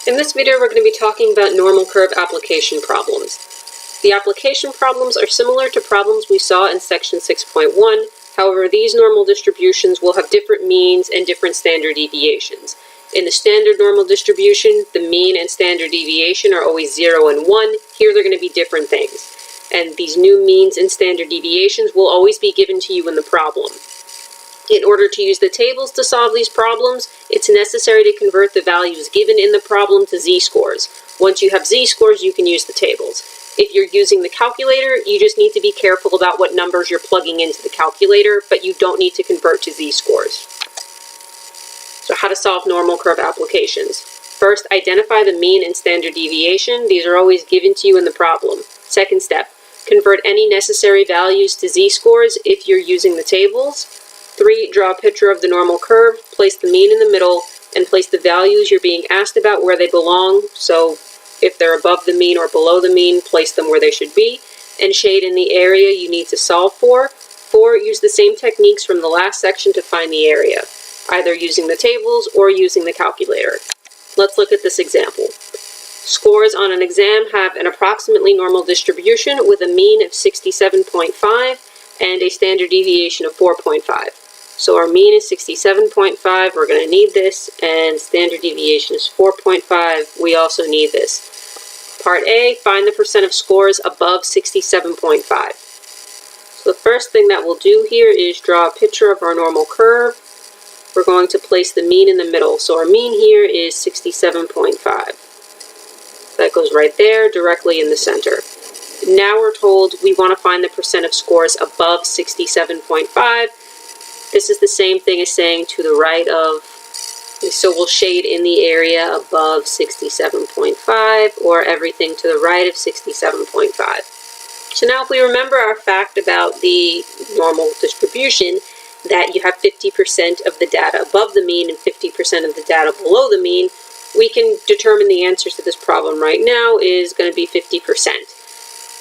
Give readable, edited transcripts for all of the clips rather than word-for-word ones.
In this video, we're going to be talking about normal curve application problems. The application problems are similar to problems we saw in section 6.1. However, these normal distributions will have different means and different standard deviations. In the standard normal distribution, the mean and standard deviation are always 0 and 1. Here they're going to be different things. And these new means and standard deviations will always be given to you in the problem. In order to use the tables to solve these problems, it's necessary to convert the values given in the problem to z-scores. Once you have z-scores, you can use the tables. If you're using the calculator, you just need to be careful about what numbers you're plugging into the calculator, but you don't need to convert to z-scores. So how to solve normal curve applications. First, identify the mean and standard deviation. These are always given to you in the problem. Second step, convert any necessary values to z-scores if you're using the tables. 3, draw a picture of the normal curve, place the mean in the middle, and place the values you're being asked about where they belong. So if they're above the mean or below the mean, place them where they should be, and shade in the area you need to solve for. 4, use the same techniques from the last section to find the area, either using the tables or using the calculator. Let's look at this example. Scores on an exam have an approximately normal distribution with a mean of 67.5 and a standard deviation of 4.5. So our mean is 67.5, we're going to need this, and standard deviation is 4.5, we also need this. Part A, find the percent of scores above 67.5. So the first thing that we'll do here is draw a picture of our normal curve. We're going to place the mean in the middle. So our mean here is 67.5. That goes right there, directly in the center. Now we're told we want to find the percent of scores above 67.5. This is the same thing as saying to the right of, so we'll shade in the area above 67.5 or everything to the right of 67.5. So now if we remember our fact about the normal distribution, that you have 50% of the data above the mean and 50% of the data below the mean, we can determine the answers to this problem right now is going to be 50%.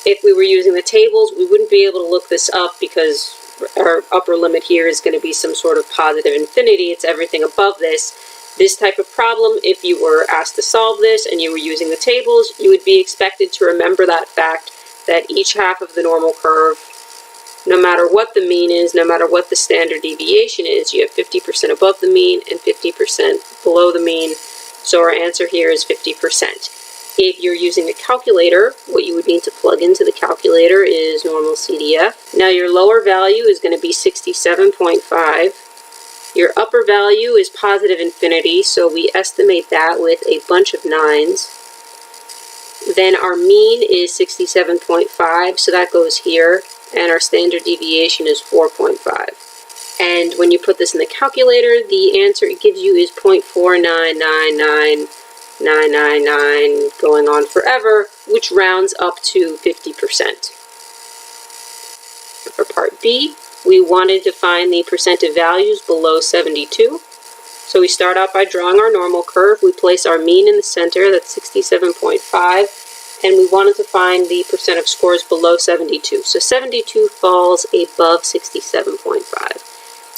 If we were using the tables, we wouldn't be able to look this up because our upper limit here is going to be some sort of positive infinity. It's everything above this. This type of problem, if you were asked to solve this and you were using the tables, you would be expected to remember that fact that each half of the normal curve, no matter what the mean is, no matter what the standard deviation is, you have 50% above the mean and 50% below the mean. So our answer here is 50%. If you're using a calculator, what you would need to plug into the calculator is normal CDF. Now your lower value is going to be 67.5. Your upper value is positive infinity, so we estimate that with a bunch of 9s. Then our mean is 67.5, so that goes here, and our standard deviation is 4.5. And when you put this in the calculator, the answer it gives you is 0.4999999 going on forever, which rounds up to 50%. For part B, we wanted to find the percent of values below 72. So we start out by drawing our normal curve. We place our mean in the center, that's 67.5, and we wanted to find the percent of scores below 72. So 72 falls above 67.5.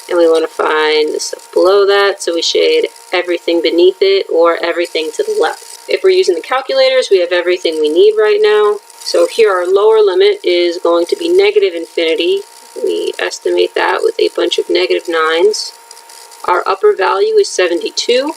And we want to find the stuff below that, so we shade everything beneath it or everything to the left. If we're using the calculators, we have everything we need right now. So here our lower limit is going to be negative infinity. We estimate that with a bunch of negative 9s. Our upper value is 72.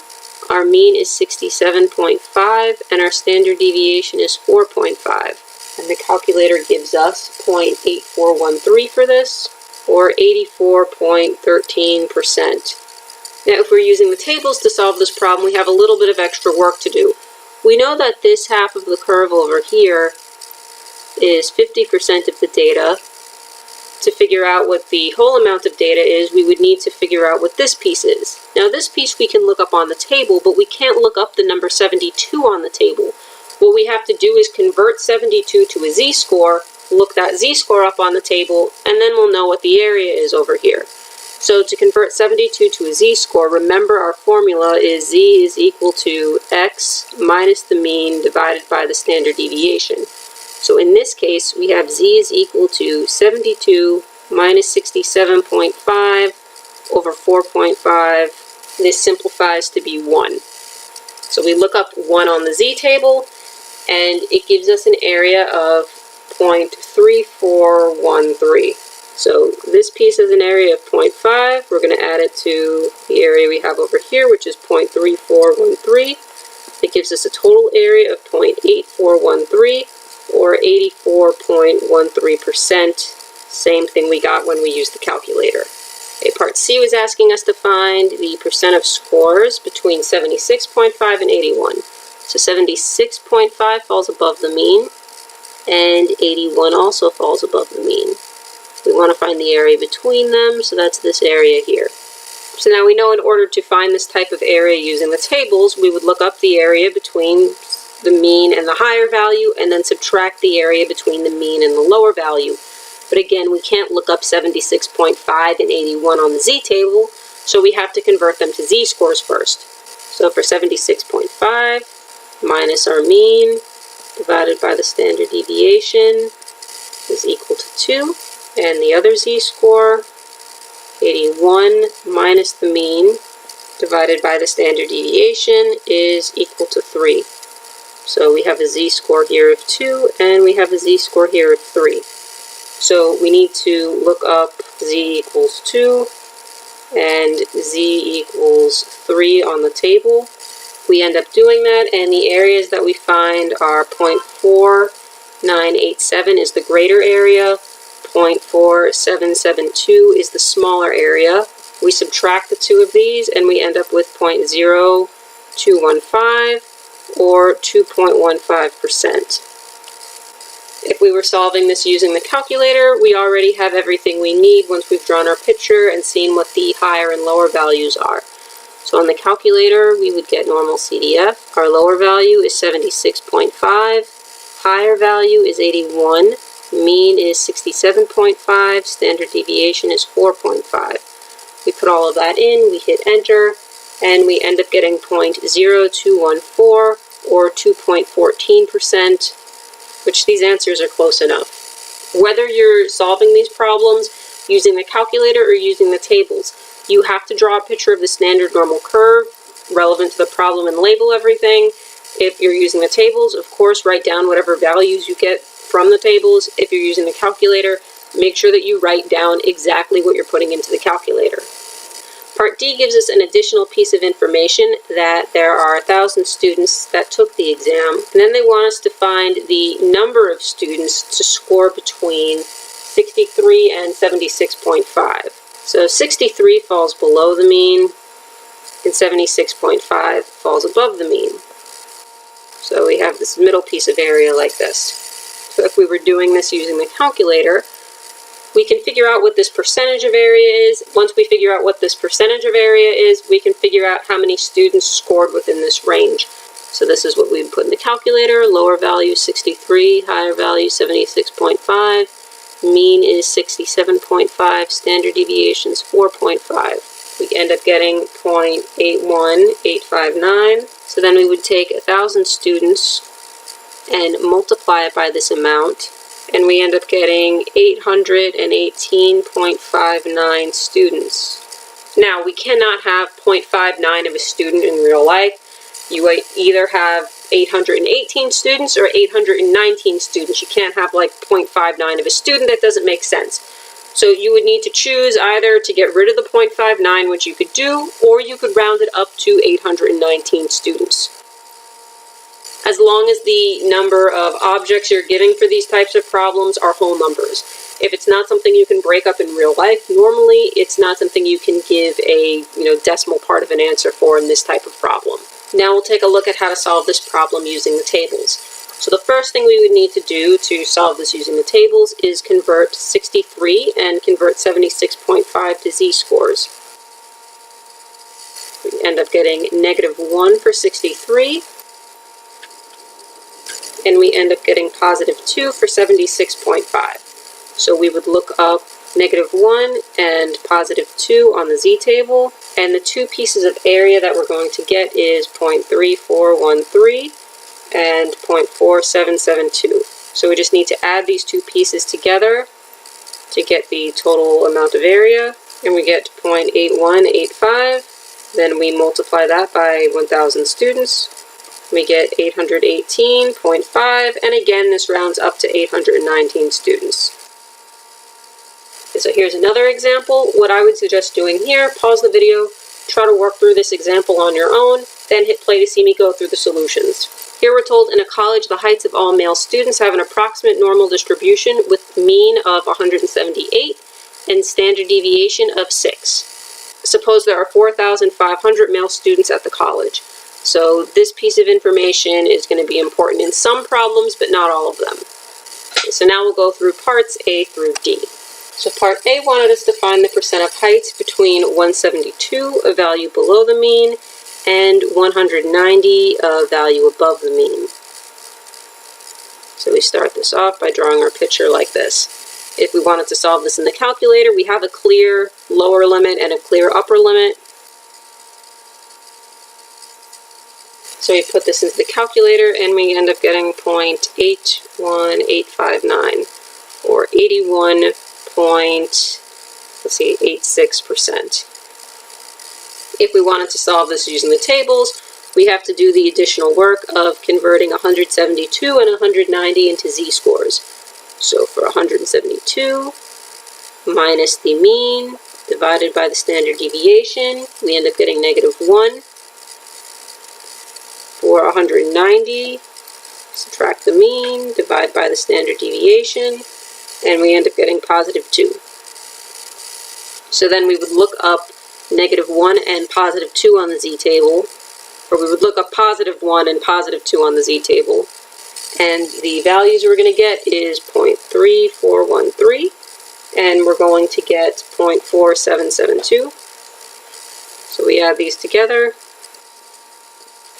Our mean is 67.5, and our standard deviation is 4.5. And the calculator gives us 0.8413 for this, or 84.13%. Now, if we're using the tables to solve this problem, we have a little bit of extra work to do. We know that this half of the curve over here is 50% of the data. To figure out what the whole amount of data is, we would need to figure out what this piece is. Now, this piece we can look up on the table, but we can't look up the number 72 on the table. What we have to do is convert 72 to a z-score, look that z-score up on the table, and then we'll know what the area is over here. So to convert 72 to a z-score, remember our formula is z is equal to x minus the mean divided by the standard deviation. So in this case, we have z is equal to 72 minus 67.5 over 4.5. This simplifies to be 1. So we look up 1 on the z table, and it gives us an area of 0.3413. So this piece has an area of 0.5. We're going to add it to the area we have over here, which is 0.3413. It gives us a total area of 0.8413, or 84.13%. Same thing we got when we used the calculator. Okay, part C was asking us to find the percent of scores between 76.5 and 81. So 76.5 falls above the mean, and 81 also falls above the mean. We want to find the area between them, so that's this area here. So now we know in order to find this type of area using the tables, we would look up the area between the mean and the higher value, and then subtract the area between the mean and the lower value. But again, we can't look up 76.5 and 81 on the z-table, so we have to convert them to z-scores first. So for 76.5 minus our mean divided by the standard deviation is equal to 2, and the other z-score, 81 minus the mean divided by the standard deviation is equal to 3. So we have a z-score here of 2, and we have a z-score here of 3. So we need to look up z equals 2 and z equals 3 on the table. We end up doing that, and the areas that we find are 0.4987 is the greater area, 0.4772 is the smaller area. We subtract the two of these, and we end up with 0.0215, or 2.15%. If we were solving this using the calculator, we already have everything we need once we've drawn our picture and seen what the higher and lower values are. So on the calculator, we would get normal CDF. Our lower value is 76.5, higher value is 81, mean is 67.5, standard deviation is 4.5. We put all of that in, we hit enter, and we end up getting 0.0214, or 2.14%, which these answers are close enough. Whether you're solving these problems using the calculator or using the tables, you have to draw a picture of the standard normal curve relevant to the problem and label everything. If you're using the tables, of course, write down whatever values you get from the tables. If you're using the calculator, make sure that you write down exactly what you're putting into the calculator. Part D gives us an additional piece of information that there are 1,000 students that took the exam, and then they want us to find the number of students to score between 63 and 76.5. So 63 falls below the mean, and 76.5 falls above the mean. So we have this middle piece of area like this. So if we were doing this using the calculator, we can figure out what this percentage of area is. Once we figure out what this percentage of area is, we can figure out how many students scored within this range. So this is what we would put in the calculator. Lower value 63, higher value 76.5, mean is 67.5, standard deviation is 4.5. We end up getting 0.81859. So then we would take 1,000 students and multiply it by this amount, and we end up getting 818.59 students. Now, we cannot have 0.59 of a student in real life. You either have 818 students or 819 students. You can't have like 0.59 of a student. That doesn't make sense. So you would need to choose either to get rid of the 0.59, which you could do, or you could round it up to 819 students. As long as the number of objects you're giving for these types of problems are whole numbers. If it's not something you can break up in real life, normally it's not something you can give a decimal part of an answer for in this type of problem. Now we'll take a look at how to solve this problem using the tables. So the first thing we would need to do to solve this using the tables is convert 63 and convert 76.5 to z-scores. We end up getting -1 for 63, and we end up getting +2 for 76.5. So we would look up -1 and +2 on the z-table, and the two pieces of area that we're going to get is 0.3413 and 0.4772. So we just need to add these two pieces together to get the total amount of area, and we get 0.8185 Then we multiply that by 1,000 students. We get 818.5, and again, this rounds up to 819 students. Okay, so here's another example. What I would suggest doing here, pause the video, try to work through this example on your own, then hit play to see me go through the solutions. Here we're told in a college the heights of all male students have an approximate normal distribution with mean of 178 and standard deviation of 6. Suppose there are 4,500 male students at the college. So this piece of information is going to be important in some problems, but not all of them. Okay, so now we'll go through parts A through D. So part A wanted us to find the percent of heights between 172, a value below the mean, and 190, a value above the mean. So we start this off by drawing our picture like this. If we wanted to solve this in the calculator, we have a clear lower limit and a clear upper limit. So we put this into the calculator and we end up getting 0.81859, or 81.86%. If we wanted to solve this using the tables, we have to do the additional work of converting 172 and 190 into z-scores. So for 172 minus the mean divided by the standard deviation, we end up getting -1. For 190, subtract the mean, divide by the standard deviation, and we end up getting +2. So then we would look up -1 and +2 on the z-table, or we would look up +1 and +2 on the z-table, and the values we're going to get is 0.3413, and we're going to get 0.4772. So we add these together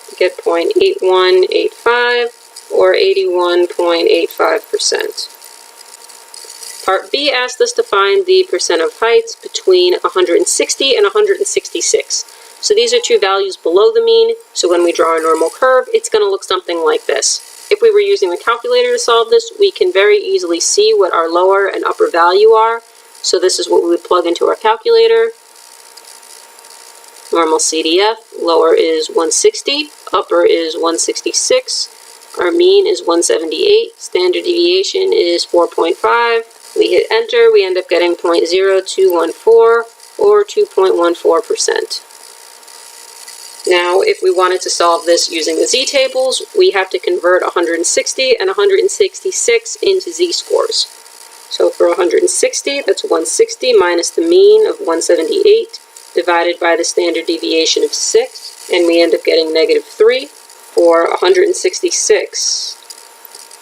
to get 0.8185, or 81.85%. Part B asked us to find the percent of heights between 160 and 166. So these are two values below the mean, so when we draw a normal curve, it's going to look something like this. If we were using the calculator to solve this, we can very easily see what our lower and upper value are. So this is what we would plug into our calculator. Normal CDF, lower is 160, upper is 166. Our mean is 178, standard deviation is 4.5. We hit enter, we end up getting 0.0214, or 2.14%. Now, if we wanted to solve this using the z-tables, we have to convert 160 and 166 into z-scores. So for 160, that's 160 minus the mean of 178 divided by the standard deviation of 6, and we end up getting -3. For 166,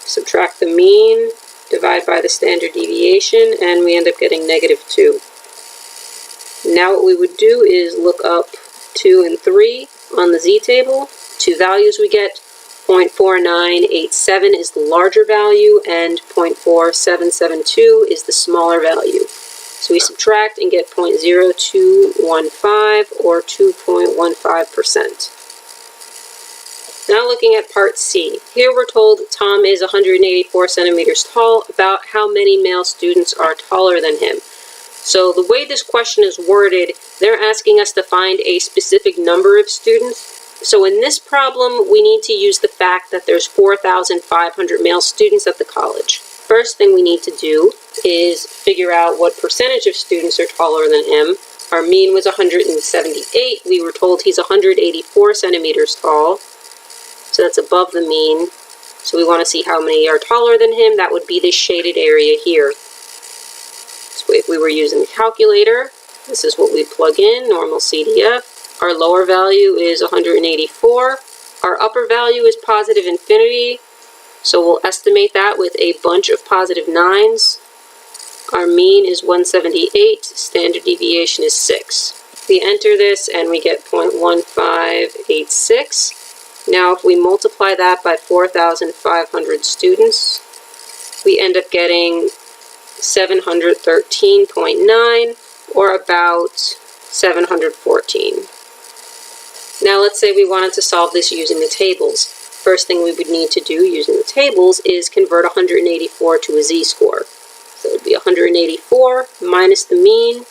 subtract the mean, divide by the standard deviation, and we end up getting -2. Now what we would do is look up 2 and 3 on the z-table. Two values we get, 0.4987 is the larger value, and 0.4772 is the smaller value. So we subtract and get 0.0215, or 2.15%. Now looking at part C. Here we're told Tom is 184 centimeters tall. About how many male students are taller than him? So the way this question is worded, they're asking us to find a specific number of students. So in this problem, we need to use the fact that there's 4,500 male students at the college. First thing we need to do is figure out what percentage of students are taller than him. Our mean was 178. We were told he's 184 centimeters tall. So that's above the mean. So we want to see how many are taller than him. That would be this shaded area here. So if we were using the calculator, this is what we plug in, normal CDF. Our lower value is 184. Our upper value is positive infinity. So we'll estimate that with a bunch of positive 9s. Our mean is 178. Standard deviation is 6. We enter this and we get 0.1586. Now if we multiply that by 4,500 students, we end up getting 713.9, or about 714. Now let's say we wanted to solve this using the tables. First thing we would need to do using the tables is convert 184 to a z-score. So it would be 184 minus the mean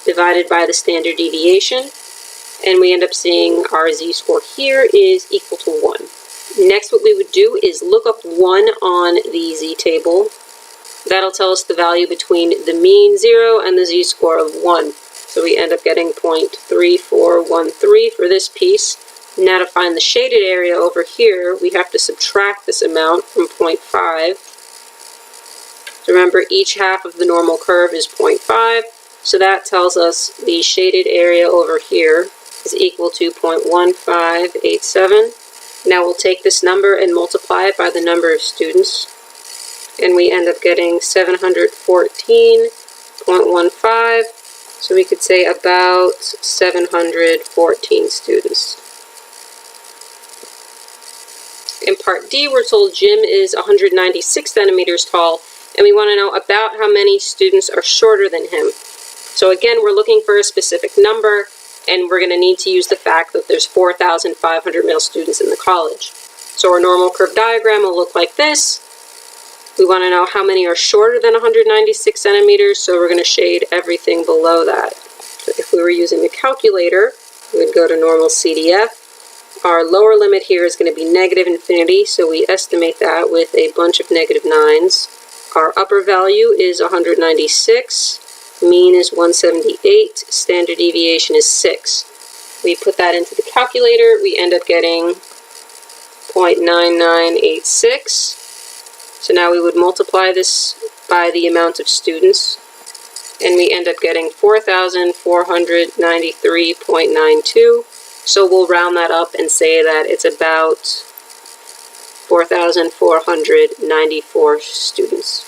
divided by the standard deviation, and we end up seeing our z-score here is equal to 1. Next, what we would do is look up 1 on the z-table. That'll tell us the value between the mean 0 and the z-score of 1. So we end up getting 0.3413 for this piece. Now to find the shaded area over here, we have to subtract this amount from 0.5. So remember, each half of the normal curve is 0.5, so that tells us the shaded area over here is equal to 0.1587. Now we'll take this number and multiply it by the number of students, and we end up getting 714.15, so we could say about 714 students. In part D, we're told Jim is 196 centimeters tall, and we want to know about how many students are shorter than him. So again, we're looking for a specific number, and we're going to need to use the fact that there's 4,500 male students in the college. So our normal curve diagram will look like this. We want to know how many are shorter than 196 centimeters, so we're going to shade everything below that. So if we were using a calculator, we would go to normal CDF. Our lower limit here is going to be negative infinity, so we estimate that with a bunch of negative 9s. Our upper value is 196, mean is 178, standard deviation is 6. We put that into the calculator, we end up getting 0.9986. So now we would multiply this by the amount of students, and we end up getting 4,493.92. So we'll round that up and say that it's about 4,494 students.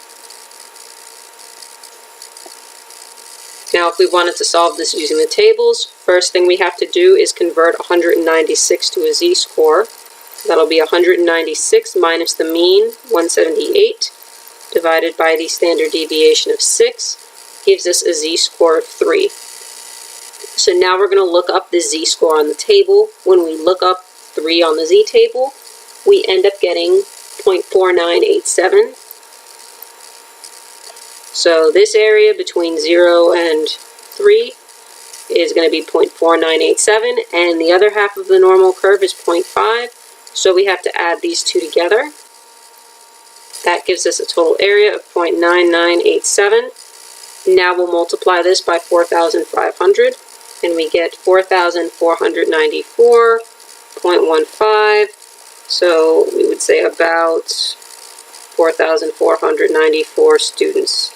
Now, if we wanted to solve this using the tables, first thing we have to do is convert 196 to a z-score. That'll be 196 minus the mean, 178, divided by the standard deviation of 6, gives us a z-score of 3. So now we're going to look up the z-score on the table. When we look up 3 on the z-table, we end up getting 0.4987. So this area between 0 and 3 is going to be 0.4987, and the other half of the normal curve is 0.5. So we have to add these two together. That gives us a total area of 0.9987. Now we'll multiply this by 4,500. And we get 4,494.15, so we would say about 4,494 students.